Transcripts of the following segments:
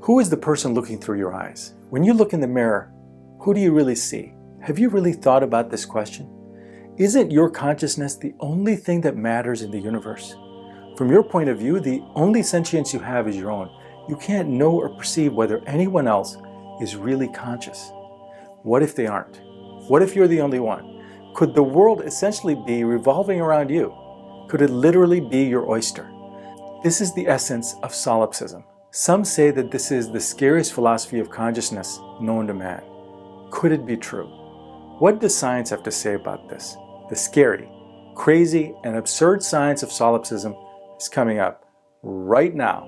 Who is the person looking through your eyes? When you look in the mirror, who do you really see? Have you really thought about this question? Isn't your consciousness the only thing that matters in the universe? From your point of view, the only sentience you have is your own. You can't know or perceive whether anyone else is really conscious. What if they aren't? What if you're the only one? Could the world essentially be revolving around you? Could it literally be your oyster? This is the essence of solipsism. Some say that this is the scariest philosophy of consciousness known to man. Could it be true? What does science have to say about this? The scary, crazy, and absurd science of solipsism is coming up right now.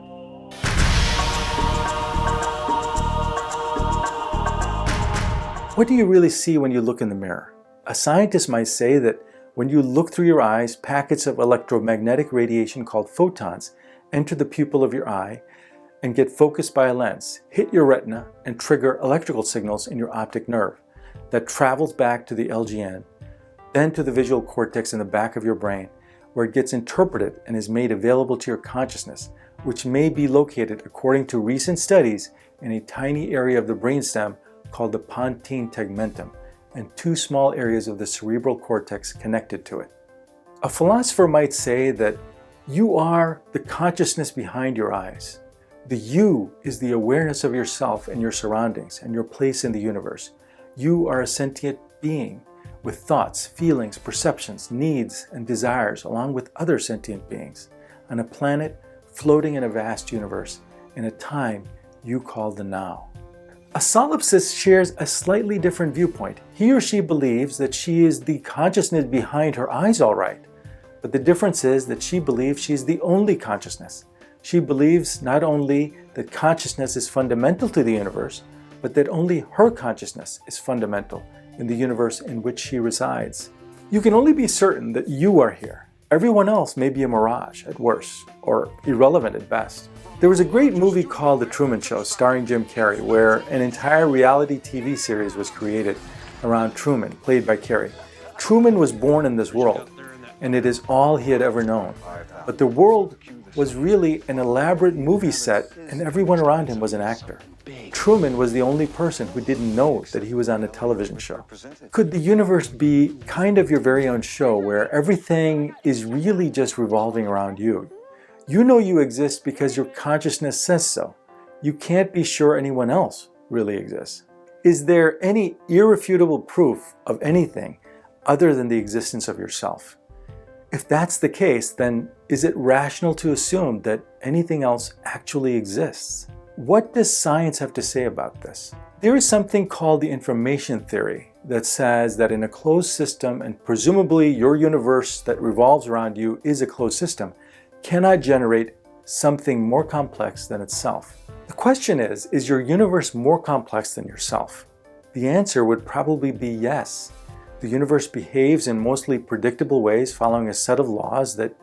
What do you really see when you look in the mirror? A scientist might say that when you look through your eyes, packets of electromagnetic radiation called photons enter the pupil of your eye and get focused by a lens, hit your retina, and trigger electrical signals in your optic nerve that travels back to the LGN, then to the visual cortex in the back of your brain, where it gets interpreted and is made available to your consciousness, which may be located, according to recent studies, in a tiny area of the brainstem called the pontine tegmentum, and two small areas of the cerebral cortex connected to it. A philosopher might say that you are the consciousness behind your eyes. The you is the awareness of yourself and your surroundings and your place in the universe. You are a sentient being with thoughts, feelings, perceptions, needs, and desires, along with other sentient beings, on a planet floating in a vast universe, in a time you call the now. A solipsist shares a slightly different viewpoint. He or she believes that she is the consciousness behind her eyes, all right. But the difference is that she believes she is the only consciousness. She believes not only that consciousness is fundamental to the universe, but that only her consciousness is fundamental in the universe in which she resides. You can only be certain that you are here. Everyone else may be a mirage at worst, or irrelevant at best. There was a great movie called The Truman Show starring Jim Carrey, where an entire reality TV series was created around Truman, played by Carrey. Truman was born in this world, and it is all he had ever known. But the world was really an elaborate movie set, and everyone around him was an actor. Truman was the only person who didn't know that he was on a television show. Could the universe be kind of your very own show where everything is really just revolving around you? You know you exist because your consciousness says so. You can't be sure anyone else really exists. Is there any irrefutable proof of anything other than the existence of yourself? If that's the case, then is it rational to assume that anything else actually exists? What does science have to say about this? There is something called the information theory that says that in a closed system, and presumably your universe that revolves around you is a closed system, cannot generate something more complex than itself. The question is your universe more complex than yourself? The answer would probably be yes. The universe behaves in mostly predictable ways following a set of laws that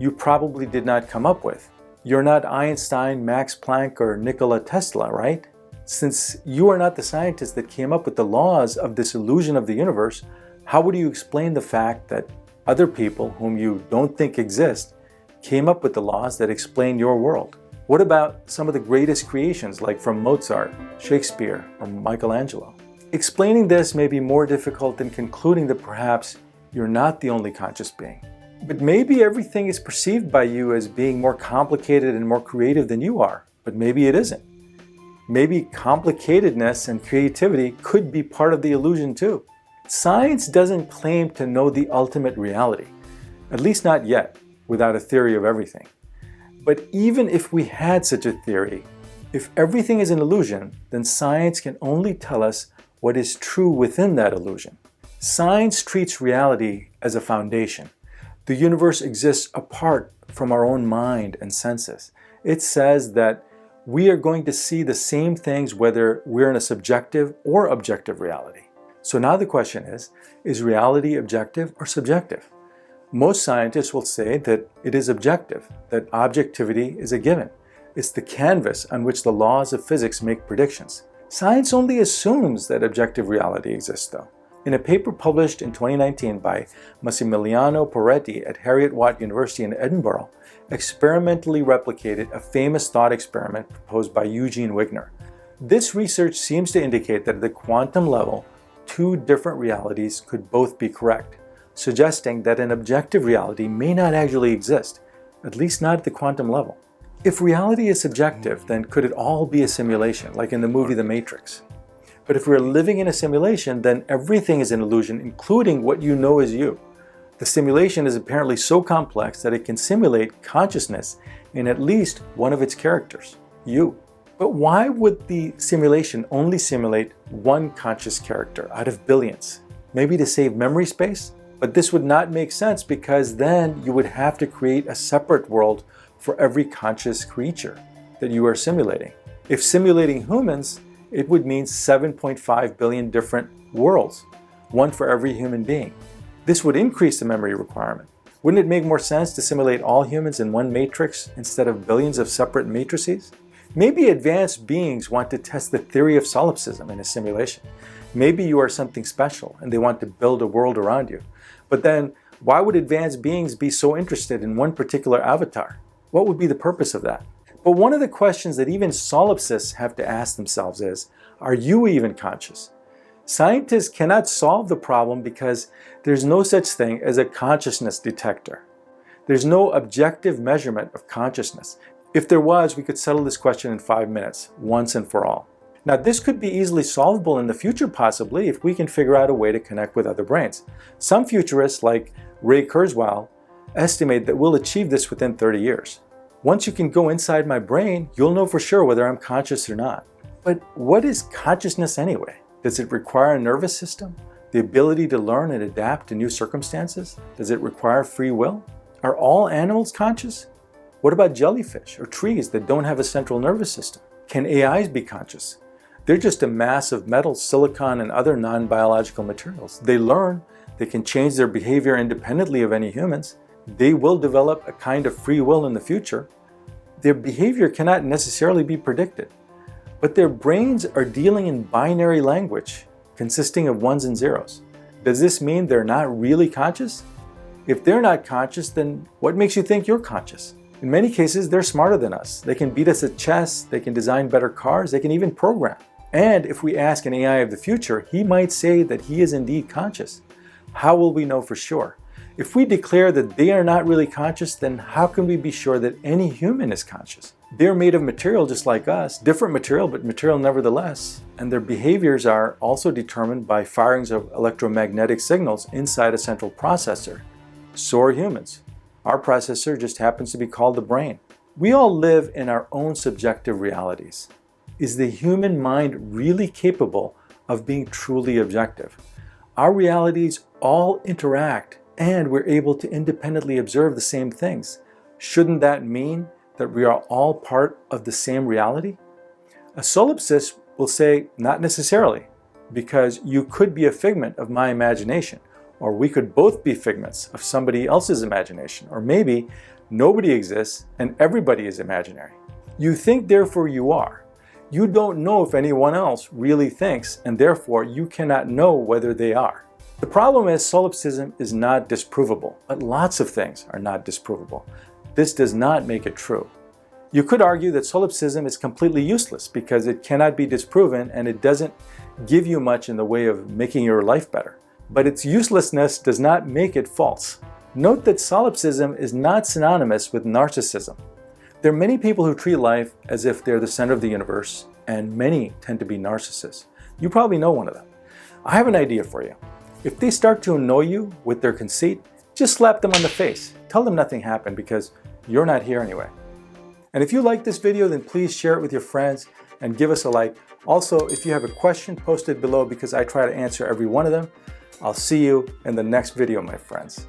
you probably did not come up with. You're not Einstein, Max Planck, or Nikola Tesla, right? Since you are not the scientist that came up with the laws of this illusion of the universe, how would you explain the fact that other people whom you don't think exist came up with the laws that explain your world? What about some of the greatest creations, like from Mozart, Shakespeare, or Michelangelo? Explaining this may be more difficult than concluding that perhaps you're not the only conscious being. But maybe everything is perceived by you as being more complicated and more creative than you are, but maybe it isn't. Maybe complicatedness and creativity could be part of the illusion too. Science doesn't claim to know the ultimate reality, at least not yet, without a theory of everything. But even if we had such a theory, if everything is an illusion, then science can only tell us what is true within that illusion. Science treats reality as a foundation. The universe exists apart from our own mind and senses. It says that we are going to see the same things whether we're in a subjective or objective reality. So now the question is reality objective or subjective? Most scientists will say that it is objective, that objectivity is a given. It's the canvas on which the laws of physics make predictions. Science only assumes that objective reality exists, though. In a paper published in 2019 by Massimiliano Poretti at Heriot-Watt University in Edinburgh, experimentally replicated a famous thought experiment proposed by Eugene Wigner. This research seems to indicate that at the quantum level, two different realities could both be correct, suggesting that an objective reality may not actually exist, at least not at the quantum level. If reality is subjective, then could it all be a simulation, like in the movie The Matrix? But if we're living in a simulation, then everything is an illusion, including what you know is you. The simulation is apparently so complex that it can simulate consciousness in at least one of its characters, you. But why would the simulation only simulate one conscious character out of billions? Maybe to save memory space? But this would not make sense because then you would have to create a separate world for every conscious creature that you are simulating. If simulating humans, it would mean 7.5 billion different worlds, one for every human being. This would increase the memory requirement. Wouldn't it make more sense to simulate all humans in one matrix instead of billions of separate matrices? Maybe advanced beings want to test the theory of solipsism in a simulation. Maybe you are something special and they want to build a world around you. But then, why would advanced beings be so interested in one particular avatar? What would be the purpose of that? But one of the questions that even solipsists have to ask themselves is, are you even conscious? Scientists cannot solve the problem because there's no such thing as a consciousness detector. There's no objective measurement of consciousness. If there was, we could settle this question in 5 minutes, once and for all. Now, this could be easily solvable in the future, possibly, if we can figure out a way to connect with other brains. Some futurists, like Ray Kurzweil, estimate that we'll achieve this within 30 years. Once you can go inside my brain, you'll know for sure whether I'm conscious or not. But what is consciousness anyway? Does it require a nervous system? The ability to learn and adapt to new circumstances? Does it require free will? Are all animals conscious? What about jellyfish or trees that don't have a central nervous system? Can AIs be conscious? They're just a mass of metals, silicon, and other non-biological materials. They learn, they can change their behavior independently of any humans. They will develop a kind of free will in the future. Their behavior cannot necessarily be predicted. But their brains are dealing in binary language, consisting of ones and zeros. Does this mean they're not really conscious? If they're not conscious, then what makes you think you're conscious? In many cases, they're smarter than us. They can beat us at chess, they can design better cars, they can even program. And if we ask an AI of the future, he might say that he is indeed conscious. How will we know for sure? If we declare that they are not really conscious, then how can we be sure that any human is conscious? They're made of material just like us, different material, but material nevertheless. And their behaviors are also determined by firings of electromagnetic signals inside a central processor. So are humans. Our processor just happens to be called the brain. We all live in our own subjective realities. Is the human mind really capable of being truly objective? Our realities all interact and we're able to independently observe the same things. Shouldn't that mean that we are all part of the same reality? A solipsist will say, not necessarily, because you could be a figment of my imagination, or we could both be figments of somebody else's imagination, or maybe nobody exists and everybody is imaginary. You think, therefore you are. You don't know if anyone else really thinks, and therefore you cannot know whether they are. The problem is solipsism is not disprovable, but lots of things are not disprovable. This does not make it true. You could argue that solipsism is completely useless because it cannot be disproven and it doesn't give you much in the way of making your life better. But its uselessness does not make it false. Note that solipsism is not synonymous with narcissism. There are many people who treat life as if they're the center of the universe, and many tend to be narcissists. You probably know one of them. I have an idea for you. If they start to annoy you with their conceit, just slap them on the face. Tell them nothing happened because you're not here anyway. And if you like this video, then please share it with your friends and give us a like. Also, if you have a question, post it below because I try to answer every one of them. I'll see you in the next video, my friends.